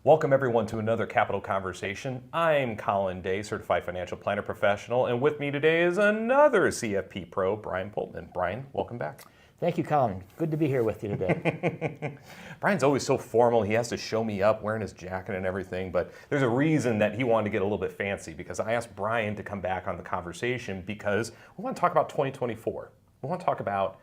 Welcome everyone to another Capital Conversation. I'm Colin Day, Certified Financial Planner Professional, and with me today is another CFP Pro, Brian Poltman. Brian, welcome back. Thank you, Colin. Good to be here with you today. Brian's always so formal. He has to show me up wearing his jacket and everything, but there's a reason that he wanted to get a little bit fancy because I asked Brian to come back on the conversation because we want to talk about 2024. We want to talk about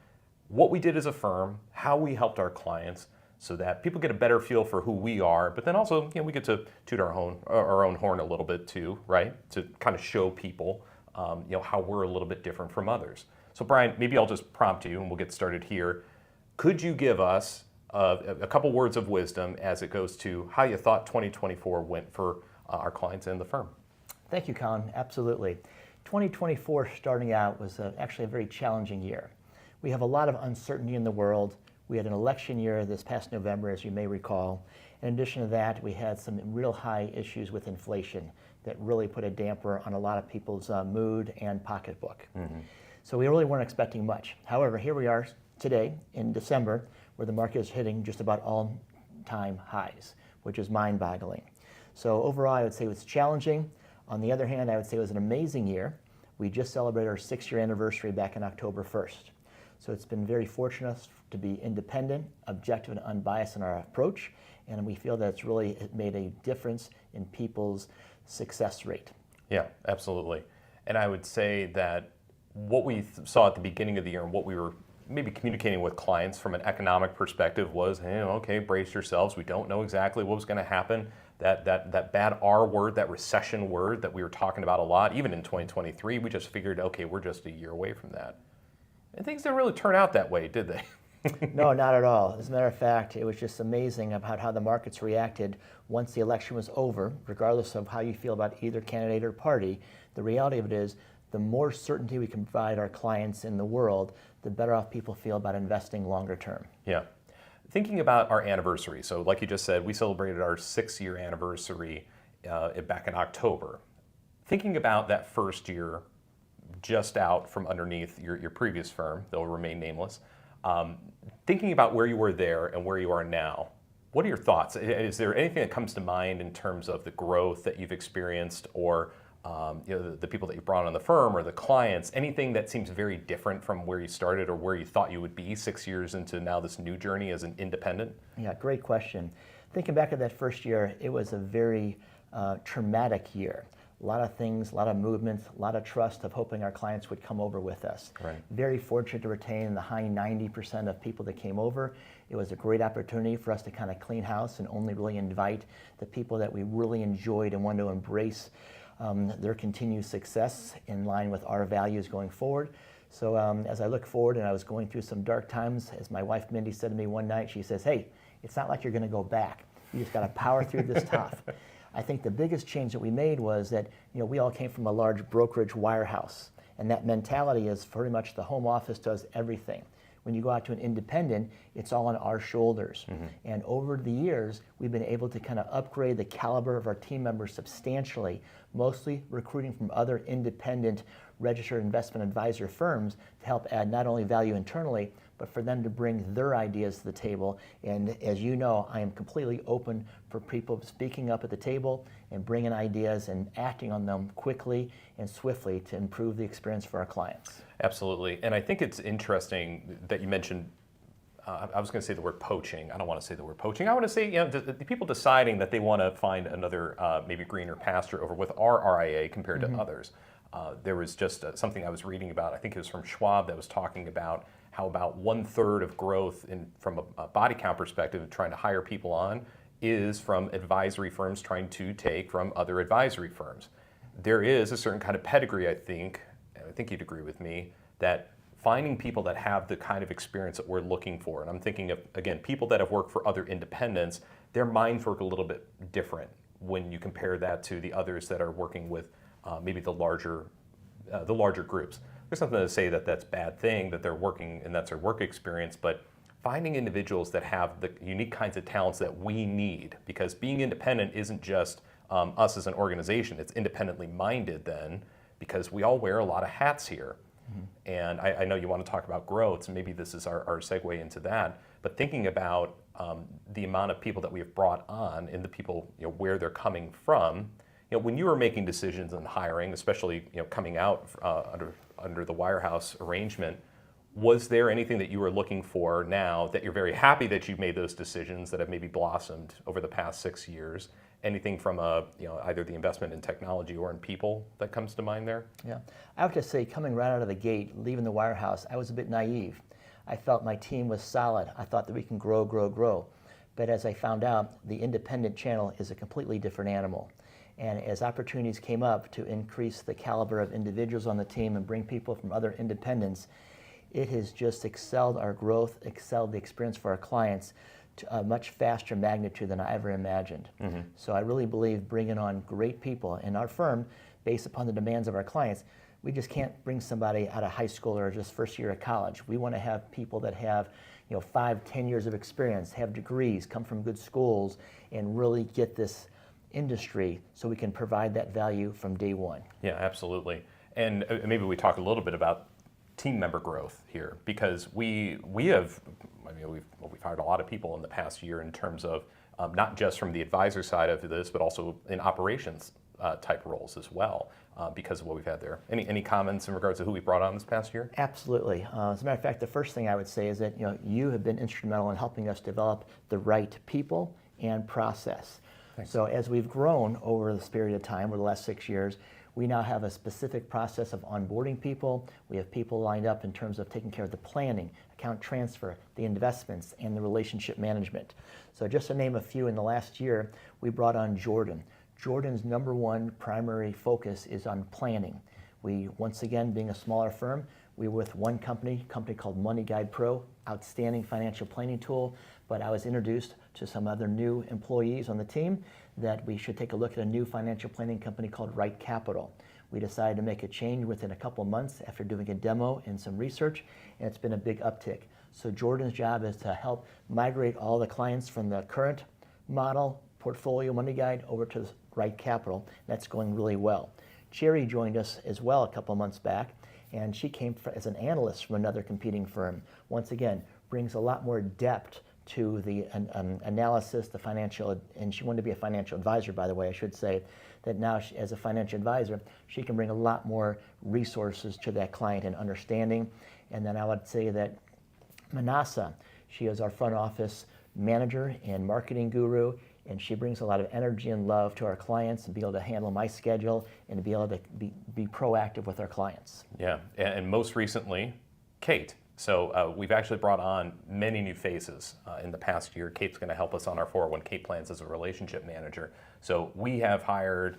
what we did as a firm, how we helped our clients, so that people get a better feel for who we are, but then also, we get to toot our own horn a little bit too, right? To kind of show people, how we're a little bit different from others. So Brian, maybe I'll just prompt you and we'll get started here. Could you give us a couple words of wisdom as it goes to how you thought 2024 went for our clients and the firm? Thank you, Colin. Absolutely. 2024 starting out was actually a very challenging year. We have a lot of uncertainty in the world. We had an election year this past November, as you may recall. In addition to that, we had some real high issues with inflation that really put a damper on a lot of people's mood and pocketbook. Mm-hmm. So we really weren't expecting much. However, here we are today in December, where the market is hitting just about all-time highs, which is mind-boggling. So overall, I would say it was challenging. On the other hand, I would say it was an amazing year. We just celebrated our 6-year anniversary back in October 1st. So it's been very fortunate to be independent, objective, and unbiased in our approach, and we feel that it's really made a difference in people's success rate. Yeah, absolutely. And I would say that what we saw at the beginning of the year and what we were maybe communicating with clients from an economic perspective was, hey, okay, brace yourselves. We don't know exactly what was going to happen. That bad R word, that recession word that we were talking about a lot, even in 2023, we just figured, okay, we're just a year away from that. And things didn't really turn out that way, did they? No, not at all. As a matter of fact, it was just amazing about how the markets reacted once the election was over, regardless of how you feel about either candidate or party. The reality of it is, the more certainty we can provide our clients in the world, the better off people feel about investing longer term. Yeah. Thinking about our anniversary, so like you just said, we celebrated our 6-year anniversary back in October. Thinking about that first year, just out from underneath your previous firm, they'll remain nameless. Thinking about where you were there and where you are now, what are your thoughts? Is there anything that comes to mind in terms of the growth that you've experienced or the people that you brought on the firm or the clients, anything that seems very different from where you started or where you thought you would be 6 years into now this new journey as an independent? Yeah, great question. Thinking back at that first year, it was a very traumatic year. A lot of things, a lot of movements, a lot of trust of hoping our clients would come over with us. Right. Very fortunate to retain the high 90% of people that came over. It was a great opportunity for us to kind of clean house and only really invite the people that we really enjoyed and wanted to embrace their continued success in line with our values going forward. So as I look forward, and I was going through some dark times, as my wife Mindy said to me one night, she says, hey, it's not like you're going to go back. You just got to power through this tough. I think the biggest change that we made was that we all came from a large brokerage wirehouse, and that mentality is pretty much the home office does everything. When you go out to an independent, it's all on our shoulders. Mm-hmm. And over the years, we've been able to kind of upgrade the caliber of our team members substantially, mostly recruiting from other independent registered investment advisor firms to help add not only value internally, but for them to bring their ideas to the table. And as you know, I am completely open for people speaking up at the table and bringing ideas and acting on them quickly and swiftly to improve the experience for our clients. Absolutely. And I think it's interesting that you mentioned, I was going to say the word poaching. I don't want to say the word poaching. I want to say, the people deciding that they want to find another maybe greener pasture over with our RIA compared to others. There was just something I was reading about, I think it was from Schwab, that was talking about how about 1/3 of growth from a body count perspective, trying to hire people on, is from advisory firms trying to take from other advisory firms. There is a certain kind of pedigree, I think you'd agree with me, that finding people that have the kind of experience that we're looking for, and I'm thinking of, again, people that have worked for other independents, their minds work a little bit different when you compare that to the others that are working with maybe the larger groups. There's something to say that that's a bad thing, that they're working and that's their work experience, but finding individuals that have the unique kinds of talents that we need, because being independent isn't just us as an organization, it's independently minded then, because we all wear a lot of hats here. And I know you want to talk about growth, so maybe this is our segue into that. But thinking about the amount of people that we have brought on and the people, where they're coming from, when you were making decisions on hiring, especially coming out under the Wirehouse arrangement, was there anything that you were looking for now that you're very happy that you've made those decisions that have maybe blossomed over the past 6 years? Anything from either the investment in technology or in people that comes to mind there? Yeah, I would just say coming right out of the gate, leaving the Wirehouse, I was a bit naive. I felt my team was solid. I thought that we can grow, grow, grow. But as I found out, the independent channel is a completely different animal. And as opportunities came up to increase the caliber of individuals on the team and bring people from other independents, it has just excelled our growth, excelled the experience for our clients to a much faster magnitude than I ever imagined. So I really believe bringing on great people in our firm, based upon the demands of our clients, we just can't bring somebody out of high school or just first year of college. We want to have people that have 5, 10 years of experience, have degrees, come from good schools, and really get this industry so we can provide that value from day one. Yeah, absolutely. And maybe we talk a little bit about team member growth here, because we've hired a lot of people in the past year in terms of not just from the advisor side of this, but also in operations type roles as well, because of what we've had there. Any comments in regards to who we brought on this past year? Absolutely. As a matter of fact, the first thing I would say is that you have been instrumental in helping us develop the right people and process. Thanks. So as we've grown over this period of time, over the last 6 years, we now have a specific process of onboarding people. We have people lined up in terms of taking care of the planning, account transfer, the investments, and the relationship management. So just to name a few, in the last year, we brought on Jordan. Jordan's number one primary focus is on planning. We, once again, being a smaller firm, we were with one company called Money Guide Pro, outstanding financial planning tool, but I was introduced to some other new employees on the team that we should take a look at a new financial planning company called Right Capital. We decided to make a change within a couple of months after doing a demo and some research, and it's been a big uptick. So Jordan's job is to help migrate all the clients from the current model, portfolio money guide, over to Right Capital. That's going really well. Cherry joined us as well a couple of months back, and she came as an analyst from another competing firm. Once again, brings a lot more depth to the analysis, the financial, and she wanted to be a financial advisor, by the way. I should say that now as a financial advisor, she can bring a lot more resources to that client and understanding. And then I would say that Manasa, she is our front office manager and marketing guru, and she brings a lot of energy and love to our clients and be able to handle my schedule and to be able to be proactive with our clients. Yeah, and most recently, Kate. So we've actually brought on many new faces in the past year. Kate's going to help us on our 401k plans as a relationship manager. So we have hired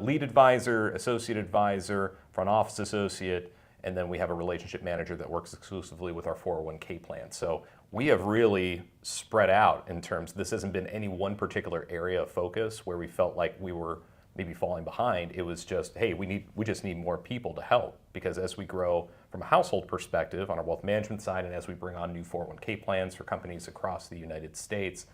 lead advisor, associate advisor, front office associate, and then we have a relationship manager that works exclusively with our 401k plan. So we have really spread out in terms, this hasn't been any one particular area of focus where we felt like we were maybe falling behind. It was just, hey, we just need more people to help, because as we grow from a household perspective on our wealth management side, and as we bring on new 401k plans for companies across the United States,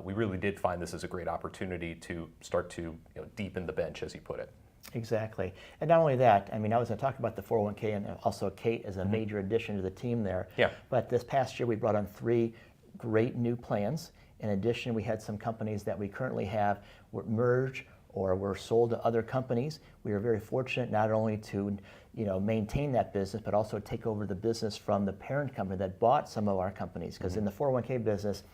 we really did find this as a great opportunity to start to deepen the bench, as you put it. Exactly. And not only that, I mean, I was going to talk about the 401k, and also Kate as a major addition to the team there. Yeah. But this past year, we brought on 3 great new plans. In addition, we had some companies that we currently have were merged or were sold to other companies. We were very fortunate not only to maintain that business, but also take over the business from the parent company that bought some of our companies. Because in the 401k business,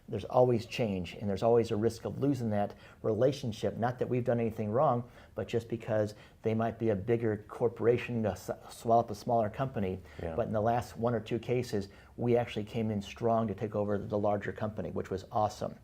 there's always change, and there's always a risk of losing that relationship. Not that we've done anything wrong, but just because they might be a bigger corporation to swallow up a smaller company. Yeah. But in the last 1 or 2 cases, we actually came in strong to take over the larger company, which was awesome.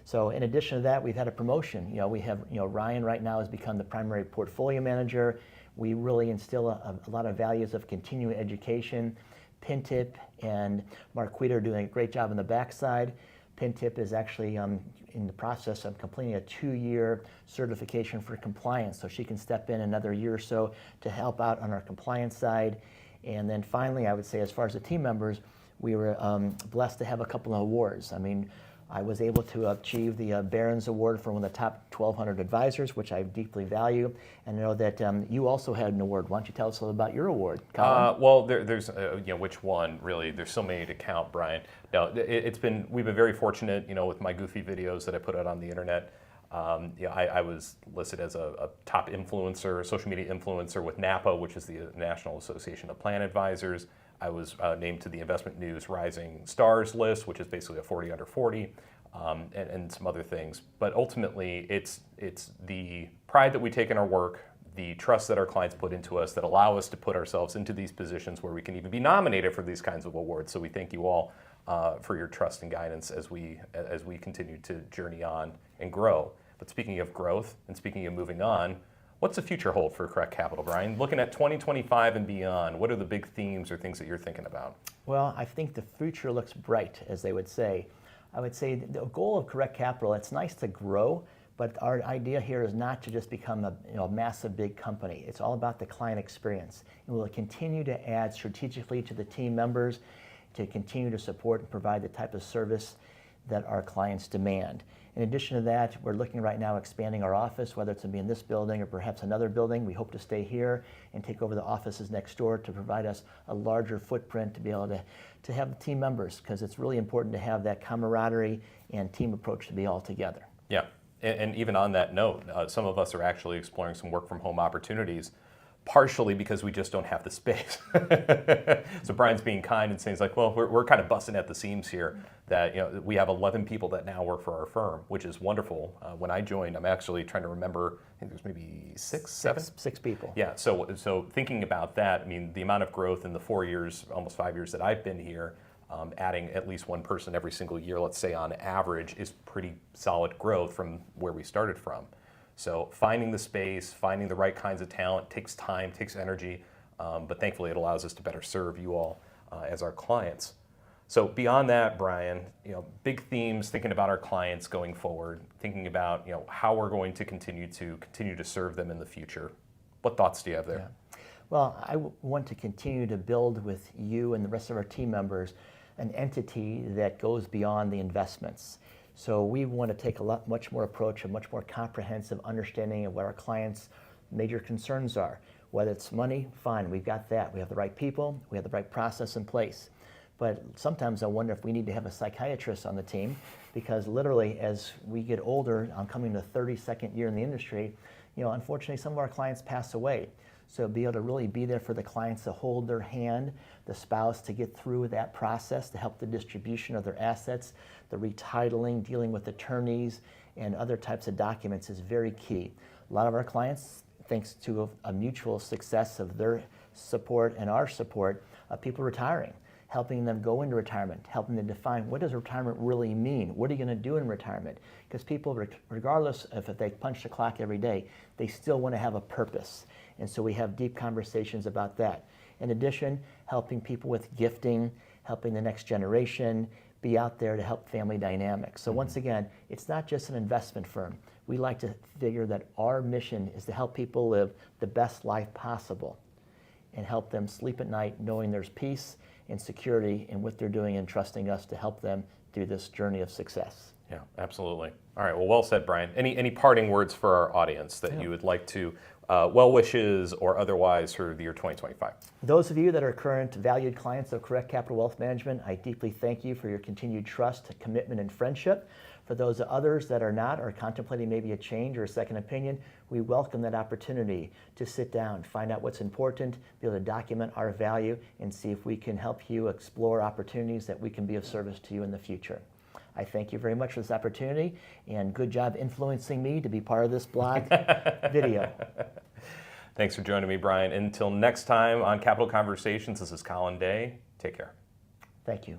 So in addition to that, we've had a promotion. We have, Ryan right now has become the primary portfolio manager. We really instill a lot of values of continuing education. Pintip and Marquita are doing a great job on the backside. Pintip is actually in the process of completing a 2-year certification for compliance, so she can step in another year or so to help out on our compliance side. And then finally, I would say, as far as the team members, we were blessed to have a couple of awards. I mean, I was able to achieve the Barron's Award for one of the top 1,200 advisors, which I deeply value. And I know that you also had an award. Why don't you tell us a little about your award, Colin? Well, there's which one really? There's so many to count, Brian. No, we've been very fortunate, with my goofy videos that I put out on the internet. I was listed as a top influencer, social media influencer with NAPA, which is the National Association of Plan Advisors. I was named to the Investment News Rising Stars list, which is basically a 40 under 40, and some other things. But ultimately, it's the pride that we take in our work, the trust that our clients put into us that allow us to put ourselves into these positions where we can even be nominated for these kinds of awards. So we thank you all for your trust and guidance as we continue to journey on and grow. But speaking of growth and speaking of moving on, what's the future hold for Correct Capital, Brian? Looking at 2025 and beyond, what are the big themes or things that you're thinking about? Well, I think the future looks bright, as they would say. I would say the goal of Correct Capital, it's nice to grow, but our idea here is not to just become a massive big company. It's all about the client experience. And we'll continue to add strategically to the team members to continue to support and provide the type of service that our clients demand. In addition to that, we're looking right now expanding our office, whether it's to be in this building or perhaps another building. We hope to stay here and take over the offices next door to provide us a larger footprint to be able to have team members, because it's really important to have that camaraderie and team approach to be all together. Yeah, and even on that note, some of us are actually exploring some work from home opportunities, partially because we just don't have the space. So Brian's being kind and saying, well, we're kind of busting at the seams here, that we have 11 people that now work for our firm, which is wonderful. When I joined, I'm actually trying to remember, I think there's maybe six people. Yeah, so thinking about that, I mean, the amount of growth in the 4 years, almost 5 years that I've been here, adding at least one person every single year, let's say on average, is pretty solid growth from where we started from. So finding the space, finding the right kinds of talent takes time, takes energy, but thankfully it allows us to better serve you all as our clients. So beyond that, Brian, big themes, thinking about our clients going forward, thinking about how we're going to continue to serve them in the future. What thoughts do you have there? Yeah. Well, I want to continue to build with you and the rest of our team members an entity that goes beyond the investments. So we want to take a much more approach, a much more comprehensive understanding of what our clients' major concerns are. Whether it's money, fine, we've got that. We have the right people, we have the right process in place. But sometimes I wonder if we need to have a psychiatrist on the team, because literally as we get older, I'm coming to the 32nd year in the industry, unfortunately some of our clients pass away. So be able to really be there for the clients, to hold their hand, the spouse, to get through that process, to help the distribution of their assets, the retitling, dealing with attorneys and other types of documents is very key. A lot of our clients, thanks to a mutual success of their support and our support, people retiring, helping them go into retirement, helping them define what does retirement really mean? What are you going to do in retirement? Because people, regardless of if they punch the clock every day, they still want to have a purpose. And so we have deep conversations about that. In addition, helping people with gifting, helping the next generation, be out there to help family dynamics. So once again, it's not just an investment firm. We like to figure that our mission is to help people live the best life possible and help them sleep at night knowing there's peace and security in what they're doing and trusting us to help them through this journey of success. Yeah, absolutely. All right, well said, Brian. Any parting words for our audience that you would like to, well wishes or otherwise for the year 2025? Those of you that are current valued clients of Correct Capital Wealth Management, I deeply thank you for your continued trust, commitment, and friendship. For those others that are not or contemplating maybe a change or a second opinion, we welcome that opportunity to sit down, find out what's important, be able to document our value, and see if we can help you explore opportunities that we can be of service to you in the future. I thank you very much for this opportunity, and good job influencing me to be part of this blog video. Thanks for joining me, Brian. Until next time on Capital Conversations, this is Colin Day. Take care. Thank you.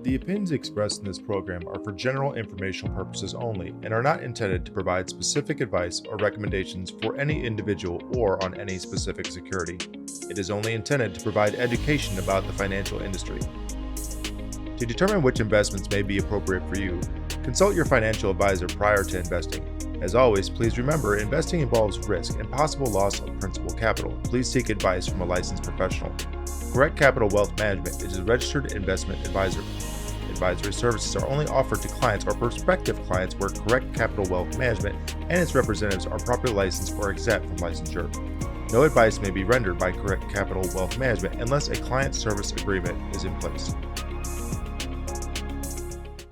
The opinions expressed in this program are for general informational purposes only and are not intended to provide specific advice or recommendations for any individual or on any specific security. It is only intended to provide education about the financial industry. To determine which investments may be appropriate for you, consult your financial advisor prior to investing. As always, please remember investing involves risk and possible loss of principal capital. Please seek advice from a licensed professional. Correct Capital Wealth Management is a registered investment advisor. Advisory services are only offered to clients or prospective clients where Correct Capital Wealth Management and its representatives are properly licensed or exempt from licensure. No advice may be rendered by Correct Capital Wealth Management unless a client service agreement is in place.